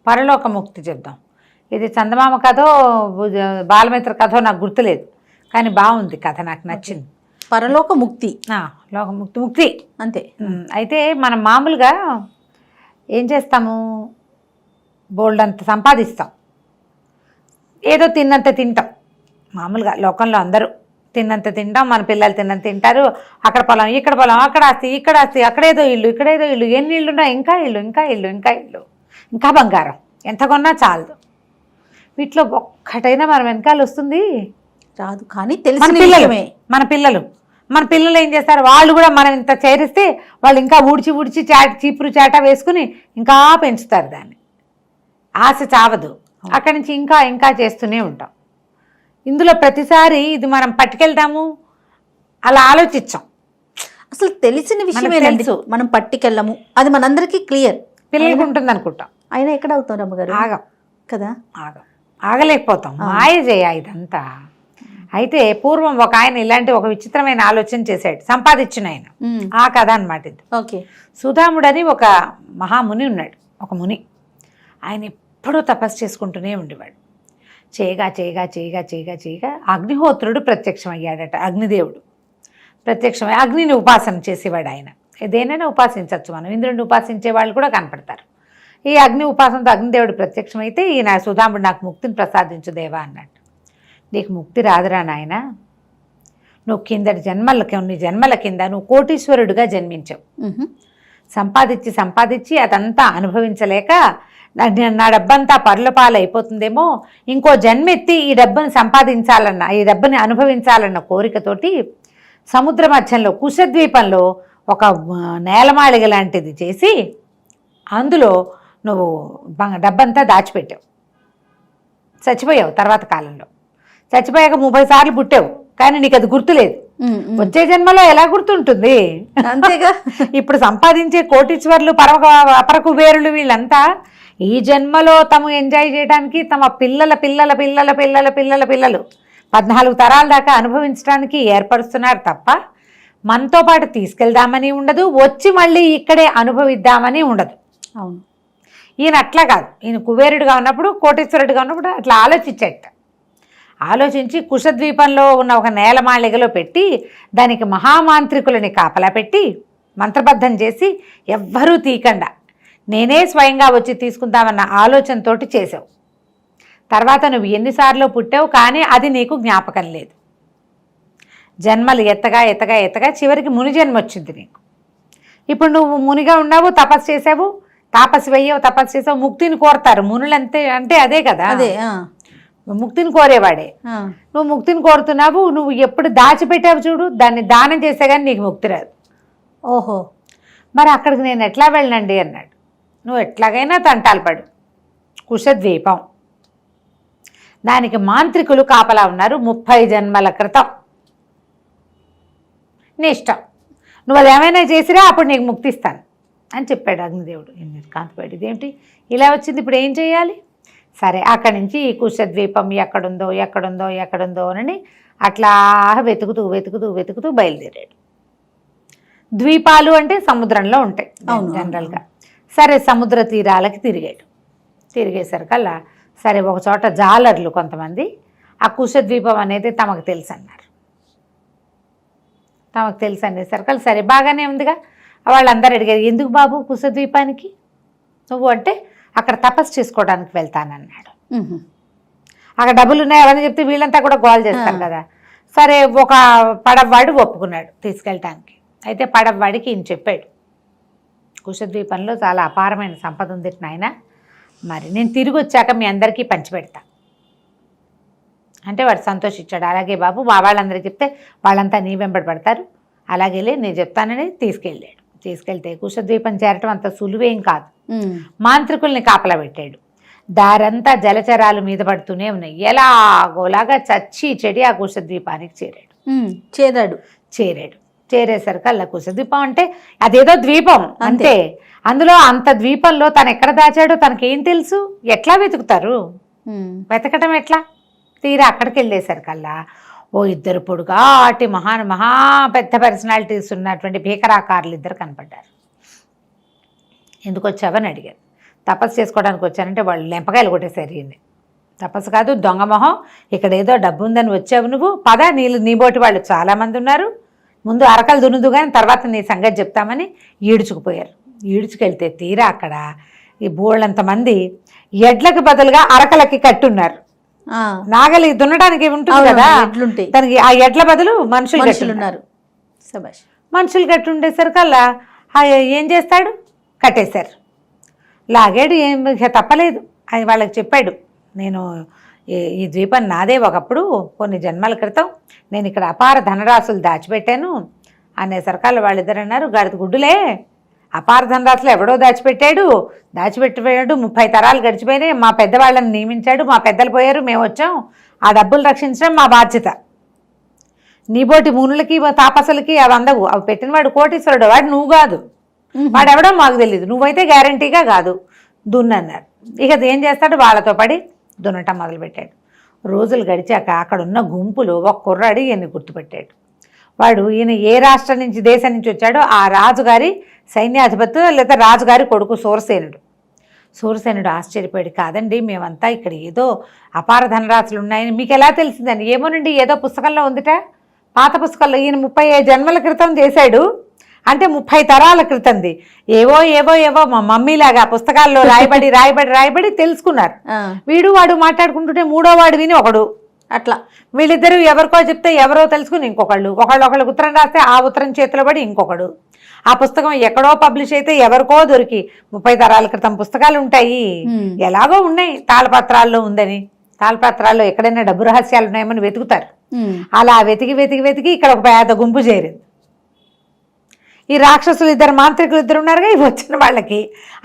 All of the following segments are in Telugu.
పరలోకముక్తి చెప్దాం. ఇది చందమామ కథో బాలమిత్ర కథో నాకు గుర్తులేదు, కానీ బాగుంది కథ, నాకు నచ్చింది. పరలోకముక్తి, ముక్తి అంతే. అయితే మనం మామూలుగా ఏం చేస్తాము, బోల్డ్ అంత సంపాదిస్తాం, ఏదో తిన్నంత తింటాం. మామూలుగా లోకంలో అందరూ తిన్నంత తింటాం, మన పిల్లలు తిన్నంత తింటారు. అక్కడ పొలం, ఇక్కడ పొలం, అక్కడ ఆస్తి, ఇక్కడ ఆస్తి, అక్కడేదో ఇల్లు, ఇక్కడేదో ఇల్లు, ఎన్ని ఇల్లున్నా ఇంకా ఇల్లు, ఇంకా ఇల్లు, ఇంకా ఇల్లు, ఇంకా బంగారం, ఎంత కొన్నా చాలదు. వీటిలో ఒక్కటైనా మన వెనకాల వస్తుంది రాదు. కానీ తెలిసిన మన పిల్లలు ఏం చేస్తారు, వాళ్ళు కూడా మనం ఇంత చేరిస్తే వాళ్ళు ఇంకా ఊడ్చి చీపురు చాట వేసుకుని ఇంకా పెంచుతారు దాన్ని. ఆశ చావదు, అక్కడి నుంచి ఇంకా ఇంకా చేస్తూనే ఉంటాం. ఇందులో ప్రతిసారి ఇది మనం పట్టుకెళ్తాము, అలా ఆలోచించాం. అసలు తెలిసిన విషయమే తెలుసు, మనం పట్టుకెళ్ళము, అది మనందరికీ క్లియర్. పిల్లలకి ఉంటుంది అనుకుంటాం, అయినా ఎక్కడ అవుతాం రమ్మగారు, ఆగం కదా, ఆగలేకపోతాం. మాయ చేయ ఇదంతా. అయితే పూర్వం ఒక ఆయన ఇలాంటి ఒక విచిత్రమైన ఆలోచన చేశాడు, సంపాదించిన ఆయన. ఆ కథ అనమాట ఇది. ఓకే. సుధాముడు అని ఒక మహాముని ఉన్నాడు, ఒక ముని. ఆయన ఎప్పుడూ తపస్సు చేసుకుంటూనే ఉండేవాడు. చేయగా అగ్నిహోత్రుడు ప్రత్యక్షమయ్యాడట. అగ్నిదేవుడు ప్రత్యక్షమై అగ్నిని ఉపాసన చేసేవాడు ఆయన. దేనైనా ఉపాసించవచ్చు మనం, ఇంద్రుడిని ఉపాసించే వాళ్ళు కూడా కనపడతారు. ఈ అగ్ని ఉపాసనతో అగ్నిదేవుడు ప్రత్యక్షమైతే ఈయన సుధాముడు నాకు ముక్తిని ప్రసాదించు దేవా అన్నట్టు. నీకు ముక్తి రాదురా నాయన, నువ్వు కొన్ని జన్మల కింద నువ్వు కోటీశ్వరుడుగా జన్మించావు. సంపాదించి అదంతా అనుభవించలేక నా డబ్బంతా పరులపాలు అయిపోతుందేమో, ఇంకో జన్మెత్తి ఈ డబ్బుని అనుభవించాలన్న కోరికతోటి సముద్ర మధ్యంలో కుశద్వీపంలో ఒక నేలమాళిగ లాంటిది చేసి అందులో నువ్వు డబ్బంతా దాచిపెట్టావు. చచ్చిపోయావు. తర్వాత కాలంలో చచ్చిపోయాక 30 సార్లు పుట్టావు, కానీ నీకు అది గుర్తులేదు. వచ్చే జన్మలో ఎలా గుర్తుంటుంది? అంతేగా. ఇప్పుడు సంపాదించే కోటీశ్వర్లు, అపర కుబేరులు వీళ్ళంతా ఈ జన్మలో తమ ఎంజాయ్ చేయడానికి తమ పిల్లల 14 తరాల దాకా అనుభవించడానికి ఏర్పరుస్తున్నారు తప్ప మనతో పాటు తీసుకెళ్దామని ఉండదు, వచ్చి మళ్ళీ ఇక్కడే అనుభవిద్దామని ఉండదు. అవును. ఈయన అట్లా కాదు. ఈయన కుబేరుడిగా ఉన్నప్పుడు, కోటీశ్వరుడిగా ఉన్నప్పుడు అట్లా ఆలోచించి కుశద్వీపంలో ఉన్న ఒక నేలమాళిగలో పెట్టి దానికి మహామాంత్రికులని కాపలా పెట్టి మంత్రబద్ధం చేసి ఎవ్వరూ తీయకుండా నేనే స్వయంగా వచ్చి తీసుకుందామన్న ఆలోచనతోటి చేసావు. తర్వాత నువ్వు ఎన్నిసార్లు పుట్టావు, కానీ అది నీకు జ్ఞాపకం లేదు. జన్మలు ఎత్తగా చివరికి ముని జన్మ వచ్చింది నీకు. ఇప్పుడు నువ్వు మునిగా ఉన్నావు, తపస్సు చేసావు, తపస్సు చేసావు, ముక్తిని కోరతారు మునులు. అంటే అదే కదా, అదే ముక్తిని కోరేవాడే. నువ్వు ముక్తిని కోరుతున్నావు, నువ్వు ఎప్పుడు దాచిపెట్టావు చూడు, దాన్ని దానం చేసే కానీ నీకు ముక్తి రాదు. ఓహో, మరి అక్కడికి నేను ఎట్లా వెళ్ళనండి అన్నాడు. నువ్వు ఎట్లాగైనా తంటాలు పడు. కుశద్వీపం, దానికి మాంత్రికులు కాపలా ఉన్నారు 30 జన్మల క్రితం. నీ ఇష్టం, నువ్వు అది ఏమైనా చేసిరా అప్పుడు నీకు ముక్తిస్తాను అని చెప్పాడు అగ్నిదేవుడు. కాంతిపాడు ఇదేమిటి ఇలా వచ్చింది, ఇప్పుడు ఏం చేయాలి? సరే, అక్కడి నుంచి ఈ కుశద్వీపం ఎక్కడుందో అని అట్లా వెతుకుతూ బయలుదేరాడు. ద్వీపాలు అంటే సముద్రంలో ఉంటాయి జనరల్గా. సరే, సముద్ర తీరాలకి తిరిగేసరికల్లా సరే ఒక చోట జాలర్లు కొంతమంది ఆ కుశద్వీపం అనేది తమకు తెలుసు అనేసరికల్లా సరే బాగానే ఉందిగా. వాళ్ళందరూ అడిగారు, ఎందుకు బాబు కుశద్వీపానికి నువ్వు అంటే, అక్కడ తపస్సు చేసుకోవడానికి వెళ్తానన్నాడు. అక్కడ డబ్బులు ఉన్నాయి అవన్నీ చెప్తే వీళ్ళంతా కూడా గోల్ చేస్తారు కదా. సరే, ఒక పడవవాడు ఒప్పుకున్నాడు తీసుకెళ్ళటానికి. అయితే పడవవాడికి ఈయన చెప్పాడు, కుశద్వీపంలో చాలా అపారమైన సంపద ఉంది నాయన, మరి నేను తిరిగి వచ్చాక మీ అందరికీ పంచిపెడతా అంటే వాడు సంతోషించాడు. అలాగే బాబు, మా వాళ్ళందరికీ చెప్తే వాళ్ళంతా నీ వెంబడి పడతారు, అలాగేలే నేను చెప్తానని తీసుకెళ్తే కుశద్వీపం చేరటం అంత సులువేం కాదు. మాంత్రికుల్ని కాపలా పెట్టాడు. దారంతా జలచరాలు మీద పడుతూనే ఉన్నాయి. ఎలాగోలాగా చచ్చి చెడి ఆ కుశద్వీపానికి చేరాడు. చేరేసరికి కుశద్వీపం అంటే అదేదో ద్వీపం అంతే. అందులో అంత ద్వీపంలో తను ఎక్కడ దాచాడో తనకేం తెలుసు? ఎట్లా వెతుకుతారు? వెతకటం ఎట్లా? తీరా అక్కడికి వెళ్ళేసరికల్లా ఓ ఇద్దరు పొడుగాటి మహా పెద్ద పర్సనాలిటీస్ ఉన్నటువంటి భీకరాకారులు ఇద్దరు కనపడ్డారు. ఎందుకు వచ్చావని అడిగారు. తపస్సు చేసుకోవడానికి వచ్చానంటే వాళ్ళు లెంపకాయలు కొట్టేశారు ఈయన్ని. తపస్సు కాదు దొంగ మొహం, ఇక్కడ ఏదో డబ్బు ఉందని వచ్చావు నువ్వు, పద నీబోటి వాళ్ళు చాలామంది ఉన్నారు, ముందు అరకలు దున్నుదు కానీ తర్వాత నీ సంగతి చెప్తామని ఈడ్చుకుపోయారు. ఈడ్చుకెళ్తే తీరా అక్కడ ఈ బోళ్ళంతమంది ఎడ్లకు బదులుగా అరకలకి కట్టున్నారు. నాగలి దున్నడానికి ఉంటుంది కదా, దానికి ఆ ఎడ్ల బదులు మనుషులు ఉన్నారు. మనుషులు కట్టి ఉండేసరికల్లా ఏం చేస్తాడు, కట్టేశారు. లాగాడు, ఏం తప్పలేదు. ఆయన వాళ్ళకి చెప్పాడు, నేను ఈ ద్వీపం నాదే ఒకప్పుడు కొన్ని జన్మల క్రితం, నేను ఇక్కడ అపార ధనరాశులు దాచిపెట్టాను అనేసరికల్లా వాళ్ళిద్దరు అన్నారు, గడిత గుడ్డులే, అపార ధనరాశులు ఎవడో దాచిపెట్టాడు 30 తరాలు గడిచిపోయినాయి, మా పెద్దవాళ్ళని నియమించాడు, మా పెద్దలు పోయారు, మేము వచ్చాం, ఆ డబ్బులు రక్షించడం మా బాధ్యత. నీబోటి మునులకి తాపసులకి అవి అందవు, అవి పెట్టినవాడు కోటీశ్వరుడు, వాడు నువ్వు కాదు, వాడెవడో మాకు తెలియదు, నువ్వైతే గ్యారంటీగా కాదు దున్నన్నారు. ఇక ఏం చేస్తాడు, వాళ్ళతో పడి దున్నటం మొదలుపెట్టాడు. రోజులు గడిచాక అక్కడ ఉన్న గుంపులు ఒక కుర్రాడు ఈయన్ని గుర్తుపెట్టాడు. వాడు ఈయన ఏ రాష్ట్రం నుంచి దేశం నుంచి వచ్చాడో ఆ రాజుగారి సైన్యాధిపతి లేదా రాజుగారి కొడుకు సూరసేనుడు. సూరసేనుడు ఆశ్చర్యపోయాడు, కాదండి మేమంతా ఇక్కడ ఏదో అపార ధనరాశులు ఉన్నాయని మీకు ఎలా తెలిసిందని. ఏమోనండి ఏదో పుస్తకంలో ఉందిట, పాత పుస్తకంలో, ఈయన 35 జన్మల క్రితం చేశాడు అంటే 30 తరాల క్రితంది, ఏవో ఏవో ఏవో మా మమ్మీలాగా పుస్తకాల్లో రాయబడి తెలుసుకున్నారు. వీడు వాడు మాట్లాడుకుంటుంటే మూడో వాడు విని ఒకడు, అట్లా వీళ్ళిద్దరూ ఎవరికో చెప్తే ఎవరో తెలుసుకుని ఒకళ్ళకి ఉత్తరం రాస్తే ఆ ఉత్తరం చేతిలో పడి ఇంకొకడు, ఆ పుస్తకం ఎక్కడో పబ్లిష్ అయితే ఎవరికో దొరికి 30 తరాల క్రితం పుస్తకాలు ఉంటాయి, ఎలాగో ఉన్నాయి తాళపత్రాల్లో ఉందని, తాళపత్రాల్లో ఎక్కడైనా డబ్బు రహస్యాలు ఉన్నాయేమని వెతుకుతారు. అలా వెతికి ఇక్కడ ఒక పెద్ద గుంపు చేరింది. ఈ రాక్షసులు ఇద్దరు మాంత్రికులు ఇద్దరు ఉన్నారుగా, ఇవి వచ్చిన వాళ్ళకి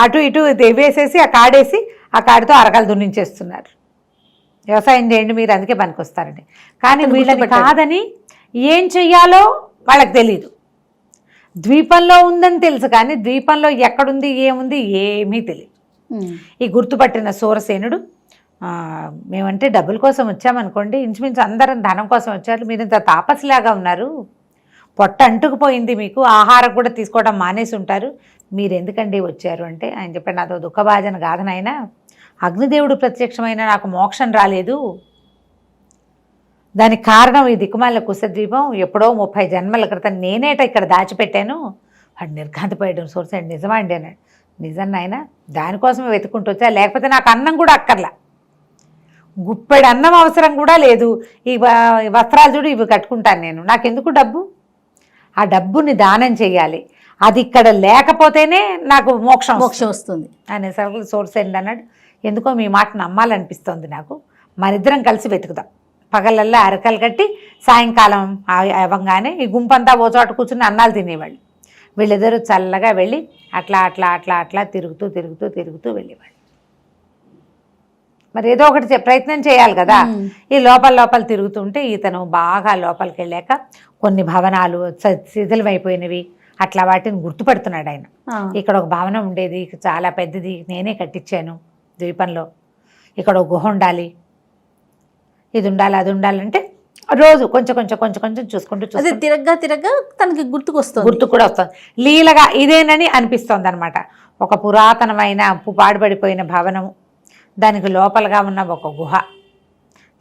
అటు ఇటు వేసేసి ఆ కాడేసి ఆ కాడితో అరకలు దున్నించేస్తున్నారు. వ్యవసాయం చేయండి మీరు, అందుకే పనికొస్తారండి. కానీ వీళ్ళని కాదని ఏం చెయ్యాలో వాళ్ళకి తెలీదు. ద్వీపంలో ఉందని తెలుసు కానీ ద్వీపంలో ఎక్కడుంది ఏముంది ఏమీ తెలియదు. ఈ గుర్తుపట్టిన సూరసేనుడు, మేమంటే డబ్బుల కోసం వచ్చామనుకోండి, ఇంచుమించు అందరం ధనం కోసం వచ్చారు, మీరు ఇంత తాపసిలాగా ఉన్నారు, పొట్ట అంటుకుపోయింది, మీకు ఆహారం కూడా తీసుకోవడం మానేసి ఉంటారు, మీరు ఎందుకండి వచ్చారు అంటే ఆయన చెప్పాడు, నాతో దుఃఖభాజన గాథనైనా అగ్నిదేవుడు ప్రత్యక్షమైన నాకు మోక్షం రాలేదు, దానికి కారణం ఈ దిక్కుమాల కుశద్వీపం, ఎప్పుడో 30 జన్మల క్రితం నేనేట ఇక్కడ దాచిపెట్టాను. వాడు నిర్ఘాంతపోయాడు. సూరసేనుడు నిజమా అండి అన్నాడు. నిజం నాయన, దానికోసమే వెతుక్కుంటూ వచ్చా, లేకపోతే నాకు అన్నం కూడా అక్కర్లా, గుప్పెడు అన్నం అవసరం కూడా లేదు, ఈ వస్త్రాలు చూడు ఇవి కట్టుకుంటాను నేను, నాకెందుకు డబ్బు, ఆ డబ్బుని దానం చెయ్యాలి, అది ఇక్కడ లేకపోతేనే నాకు మోక్షం వస్తుంది అనేసరికి సూరసేనుడు అన్నాడు, ఎందుకో మీ మాట నమ్మాలనిపిస్తోంది నాకు, మరిద్దరం కలిసి వెతుకుదాం. పగలల్లా అరకలు కట్టి సాయంకాలం అవ్వగానే ఈ గుంపంతా ఓ చోట కూర్చుని అన్నాలు తినేవాళ్ళు. వీళ్ళిద్దరూ చల్లగా వెళ్ళి అట్లా తిరుగుతూ వెళ్ళేవాళ్ళు. మరి ఏదో ఒకటి ప్రయత్నం చేయాలి కదా. ఈ లోపల తిరుగుతుంటే ఇతను బాగా లోపలికి వెళ్ళాక కొన్ని భవనాలు శిథిలమైపోయినవి అట్లా వాటిని గుర్తుపడుతున్నాడు ఆయన. ఇక్కడ ఒక భవనం ఉండేది, చాలా పెద్దది, నేనే కట్టించాను ద్వీపంలో, ఇక్కడ ఒక గుహ ఉండాలి, ఇది ఉండాలి, అది ఉండాలంటే రోజు కొంచెం చూసుకుంటూ తిరగ్గా తనకి గుర్తు కూడా వస్తుంది. లీలగా ఇదేనని అనిపిస్తుంది అనమాట. ఒక పురాతనమైన పాడుపడిపోయిన భవనము, దానికి లోపలగా ఉన్న ఒక గుహ.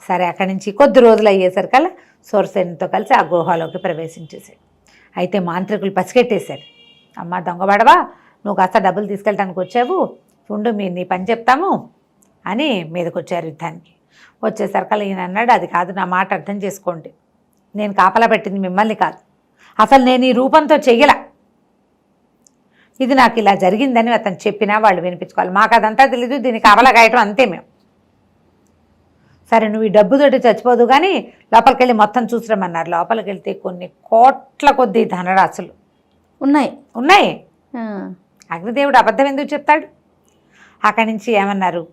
సరే, అక్కడి నుంచి కొద్ది రోజులు అయ్యేసరికల్లా సూరసేనుతో కలిసి ఆ గుహలోకి ప్రవేశించేసాడు. అయితే మాంత్రికులు పసిగట్టేశారు. అమ్మ దొంగబడవా, నువ్వు కాస్త డబ్బులు తీసుకెళ్ళటానికి వచ్చావు, ఉండు నీ పని చెప్తాము అని మీదకి వచ్చారు యుద్ధానికి. వచ్చేసరికల్లా ఈయన అన్నాడు, అది కాదు, నా మాట అర్థం చేసుకోండి, నేను కాపలా పెట్టింది మిమ్మల్ని కాదు, అసలు నేను ఈ రూపంతో చెయ్యలా, ఇది నాకు ఇలా జరిగిందని అతను చెప్పినా వాళ్ళు వినిపించుకోవాలి, మాకు అదంతా తెలీదు, దీన్ని కాపలా కాయటం అంతే మేము. సరే నువ్వు ఈ డబ్బుతోటి చచ్చిపోదు కానీ లోపలికి వెళ్ళి మొత్తం చూసిరమ్మన్నారు. లోపలికి వెళ్తే కొన్ని కోట్ల కొద్ది ధనరాశులు ఉన్నాయి. అగ్నిదేవుడు అబద్ధం ఎందుకు చెప్తాడు? అక్కడి నుంచి ఏమన్నారు,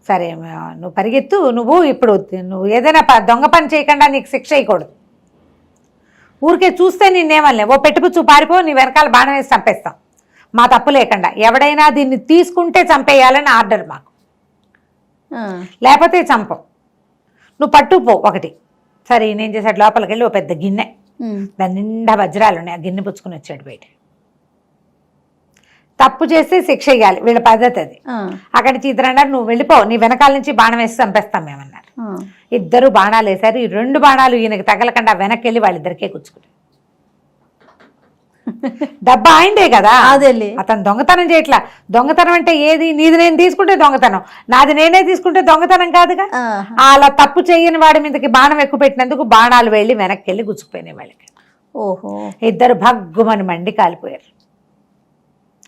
సరే నువ్వు పరిగెత్తు, నువ్వు ఏదైనా దొంగ పని చేయకుండా నీకు శిక్ష వేయకూడదు, ఊరికే చూస్తే నిన్నేమలే, ఓ పెట్టుపుచ్చు పారిపో, నీ వెనకాల బాణం వేసి చంపేస్తాం, మా తప్పు లేకుండా, ఎవడైనా దీన్ని తీసుకుంటే చంపేయాలని ఆర్డర్ మాకు, లేకపోతే చంపం, నువ్వు పట్టుపో ఒకటి. సరే నేను చేసాడు, లోపలికి వెళ్ళి ఓ పెద్ద గిన్నె, దాని నిండా వజ్రాలు ఉన్నాయి, ఆ గిన్నె పుచ్చుకుని వచ్చాడు బయట. తప్పు చేస్తే శిక్ష ఇవ్వాలి, వీళ్ళ పద్ధతి అది. అక్కడి నుంచి ఇద్దరు అన్నారు నువ్వు వెళ్ళిపో, నీ వెనకాల నుంచి బాణం వేసి చంపేస్తాం మేమన్నారు. ఇద్దరు బాణాలు వేశారు. ఈ 2 బాణాలు ఈయనకి తగలకుండా వెనక్కి వెళ్ళి వాళ్ళిద్దరికే కూర్చుకున్నారు. డబ్బా ఆయనదే కదా, అదేలే. అతను దొంగతనం చేయట్లా. దొంగతనం అంటే ఏది, నీది నేను తీసుకుంటే దొంగతనం, నాది నేనే తీసుకుంటే దొంగతనం కాదుగా. అలా తప్పు చేయని వాడి మీదకి బాణం ఎక్కువ పెట్టినందుకు బాణాలు వెళ్ళి వెనక్కి వెళ్ళి గుచ్చుకుపోయినాయి వాళ్ళకి. ఓహో. ఇద్దరు భగ్గుమని మండి కాలిపోయారు.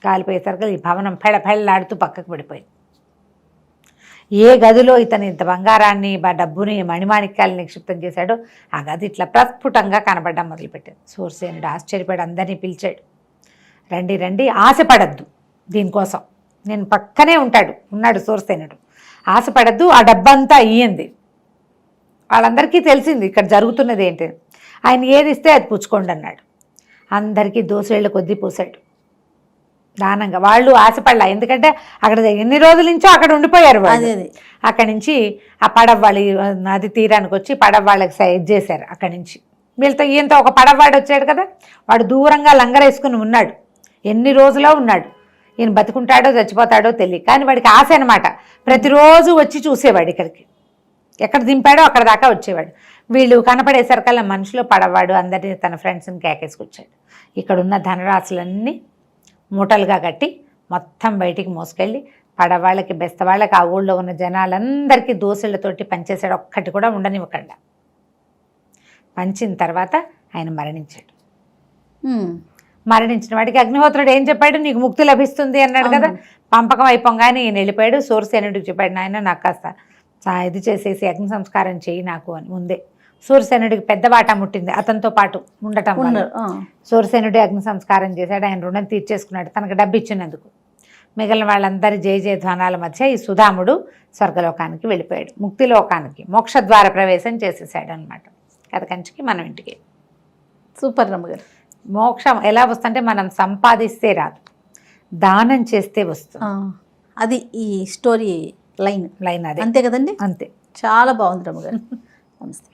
కాలిపోయేసరికి ఈ భవనం పెళ్ళాడుతూ పక్కకు పడిపోయింది. ఏ గదిలో ఇతను ఇంత బంగారాన్ని డబ్బుని మణిమాణిక్యాలు నిక్షిప్తం చేశాడో ఆ గది ఇట్లా ప్రస్ఫుటంగా కనబడడం మొదలుపెట్టింది. సూర్యసేనుడు ఆశ్చర్యపడి అందరినీ పిలిచాడు. రండి రండి, ఆశపడద్దు, దీనికోసం నేను పక్కనే ఉన్నాడు సూర్యసేనుడు. ఆశపడద్దు, ఆ డబ్బంతా ఇయ్యింది. వాళ్ళందరికీ తెలిసింది ఇక్కడ జరుగుతున్నది ఏంటి. ఆయన ఏది ఇస్తే అది పుచ్చుకోండి అన్నాడు. అందరికీ దోసేళ్ల కొద్దీ పూసాడు దానంగా. వాళ్ళు ఆశపడలా, ఎందుకంటే అక్కడ ఎన్ని రోజుల నుంచో అక్కడ ఉండిపోయారు వాళ్ళు. అక్కడి నుంచి ఆ పడవ వాళ్ళు నది తీరానికి వచ్చి పడవ వాళ్ళకి సైజ్ చేశారు. అక్కడి నుంచి వీళ్ళతో ఈయంతో ఒక పడవవాడు వచ్చాడు కదా, వాడు దూరంగా లంగరేసుకుని ఉన్నాడు. ఎన్ని రోజులో ఉన్నాడు. ఈయన బతుకుంటాడో చచ్చిపోతాడో తెలియదు, కానీ వాడికి ఆశ అనమాట. ప్రతిరోజు వచ్చి చూసేవాడు ఇక్కడికి, ఎక్కడ దింపాడో అక్కడ దాకా వచ్చేవాడు. వీళ్ళు కనపడేసరికల్లా మనుషులు పడవాడు అందరినీ తన ఫ్రెండ్స్ని కేకేసుకొచ్చాడు. ఇక్కడున్న ధనరాశులన్నీ మూటలుగా కట్టి మొత్తం బయటికి మోసుకెళ్ళి పడవాళ్ళకి బెస్తవాళ్ళకి ఆ ఊళ్ళో ఉన్న జనాలందరికీ దోశలతోటి పంచేశాడు. ఒక్కటి కూడా ఉండనివ్వకుండా పంచిన తర్వాత ఆయన మరణించాడు. మరణించిన వాడికి అగ్నిహోత్రుడు ఏం చెప్పాడు, నీకు ముక్తి లభిస్తుంది అన్నాడు కదా. పంపకం అయిపోగానే ఈయన వెళ్ళిపోయాడు. సూర్యసేనుడికి చెప్పాడు, నాయన నాకు కాస్త ఇది చేసేసి అగ్ని సంస్కారం చేయి నాకు అని. ముందే సూర్యసేనుడికి పెద్ద వాటా ముట్టింది అతనితో పాటు ఉండటం వల్ల. సూర్యసేనుడి అగ్ని సంస్కారం చేశాడు. ఆయన రుణం తీర్చేసుకున్నాడు తనకు డబ్బు ఇచ్చినందుకు. మిగిలిన వాళ్ళందరి జయ జయధ్వానాల మధ్య ఈ సుధాముడు స్వర్గలోకానికి వెళ్ళిపోయాడు. ముక్తిలోకానికి మోక్షద్వార ప్రవేశం చేసేసాడు అనమాట. కథ కంచికి మనం ఇంటికి. సూపర్ రమ్మగారు. మోక్షం ఎలా వస్తుంటే మనం సంపాదిస్తే రాదు, దానం చేస్తే వస్తుంది. అది ఈ స్టోరీ లైన్ అది అంతే కదండి. అంతే. చాలా బాగుంది రమ్మగారు. నమస్తే.